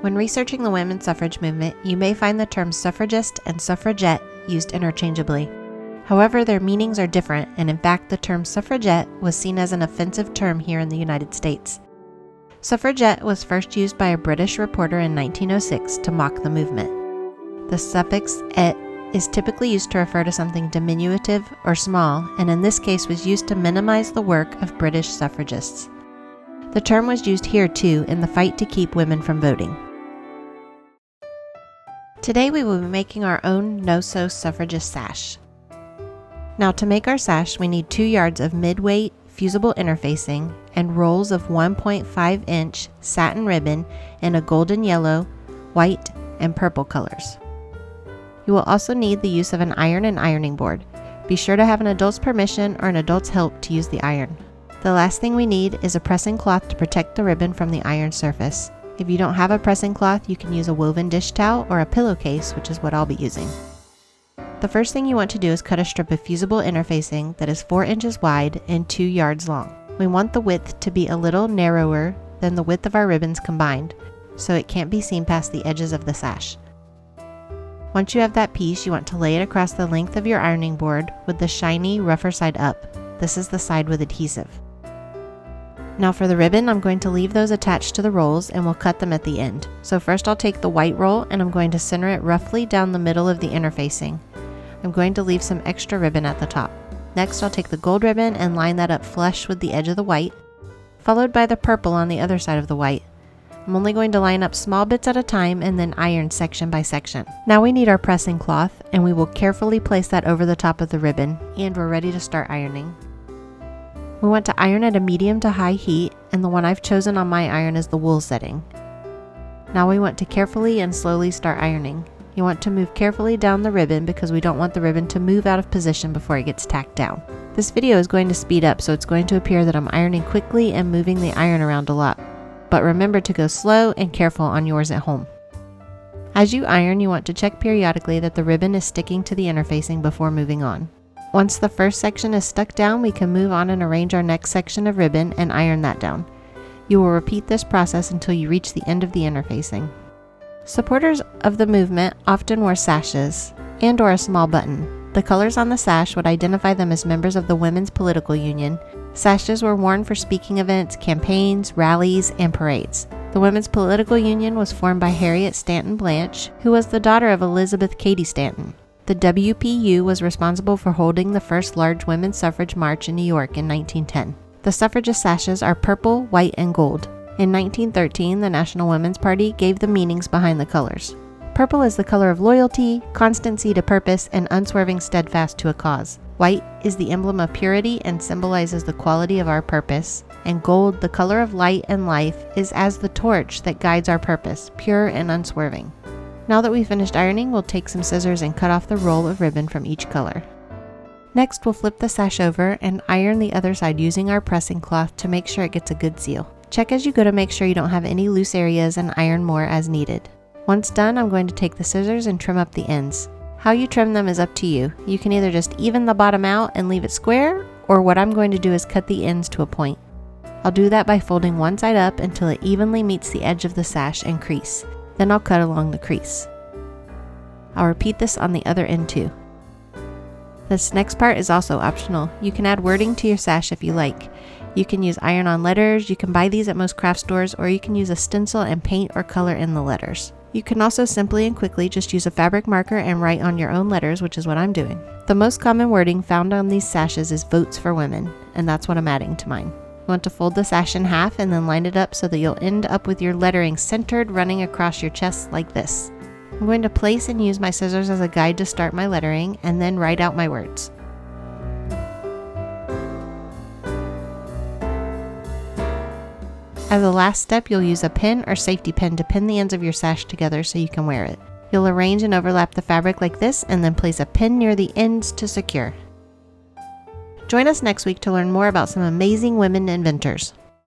When researching the women's suffrage movement, you may find the terms suffragist and suffragette used interchangeably. However, their meanings are different, and in fact, the term suffragette was seen as an offensive term here in the United States. Suffragette was first used by a British reporter in 1906 to mock the movement. The suffix "et" is typically used to refer to something diminutive or small, and in this case was used to minimize the work of British suffragists. The term was used here too in the fight to keep women from voting. Today we will be making our own no-sew suffragist sash. Now to make our sash, we need 2 yards of mid-weight fusible interfacing and rolls of 1.5-inch satin ribbon in a golden yellow, white, and purple colors. You will also need the use of an iron and ironing board. Be sure to have an adult's permission or an adult's help to use the iron. The last thing we need is a pressing cloth to protect the ribbon from the iron surface. If you don't have a pressing cloth, you can use a woven dish towel or a pillowcase, which is what I'll be using. The first thing you want to do is cut a strip of fusible interfacing that is 4 inches wide and 2 yards long. We want the width to be a little narrower than the width of our ribbons combined, so it can't be seen past the edges of the sash. Once you have that piece, you want to lay it across the length of your ironing board with the shiny, rougher side up. This is the side with adhesive. Now for the ribbon, I'm going to leave those attached to the rolls and we'll cut them at the end. So first I'll take the white roll and I'm going to center it roughly down the middle of the interfacing. I'm going to leave some extra ribbon at the top. Next I'll take the gold ribbon and line that up flush with the edge of the white, followed by the purple on the other side of the white. I'm only going to line up small bits at a time and then iron section by section. Now we need our pressing cloth and we will carefully place that over the top of the ribbon, and we're ready to start ironing. We want to iron at a medium to high heat, and the one I've chosen on my iron is the wool setting. Now we want to carefully and slowly start ironing. You want to move carefully down the ribbon because we don't want the ribbon to move out of position before it gets tacked down. This video is going to speed up, so it's going to appear that I'm ironing quickly and moving the iron around a lot. But remember to go slow and careful on yours at home. As you iron, you want to check periodically that the ribbon is sticking to the interfacing before moving on. Once the first section is stuck down, we can move on and arrange our next section of ribbon and iron that down. You will repeat this process until you reach the end of the interfacing. Supporters of the movement often wore sashes and/or a small button. The colors on the sash would identify them as members of the Women's Political Union. Sashes were worn for speaking events, campaigns, rallies, and parades. The Women's Political Union was formed by Harriet Stanton Blanche, who was the daughter of Elizabeth Cady Stanton. The WPU was responsible for holding the first large women's suffrage march in New York in 1910. The suffragist sashes are purple, white, and gold. In 1913, the National Women's Party gave the meanings behind the colors. Purple is the color of loyalty, constancy to purpose, and unswerving steadfast to a cause. White is the emblem of purity and symbolizes the quality of our purpose. And gold, the color of light and life, is as the torch that guides our purpose, pure and unswerving. Now that we've finished ironing, we'll take some scissors and cut off the roll of ribbon from each color. Next, we'll flip the sash over and iron the other side using our pressing cloth to make sure it gets a good seal. Check as you go to make sure you don't have any loose areas and iron more as needed. Once done, I'm going to take the scissors and trim up the ends. How you trim them is up to you. You can either just even the bottom out and leave it square, or what I'm going to do is cut the ends to a point. I'll do that by folding one side up until it evenly meets the edge of the sash and crease. Then I'll cut along the crease. I'll repeat this on the other end too. This next part is also optional. You can add wording to your sash if you like. You can use iron-on letters, you can buy these at most craft stores, or you can use a stencil and paint or color in the letters. You can also simply and quickly just use a fabric marker and write on your own letters, which is what I'm doing. The most common wording found on these sashes is "Votes for Women," and that's what I'm adding to mine. You want to fold the sash in half and then line it up so that you'll end up with your lettering centered running across your chest like this. I'm going to place and use my scissors as a guide to start my lettering and then write out my words. As a last step, you'll use a pin or safety pin to pin the ends of your sash together so you can wear it. You'll arrange and overlap the fabric like this and then place a pin near the ends to secure. Join us next week to learn more about some amazing women inventors.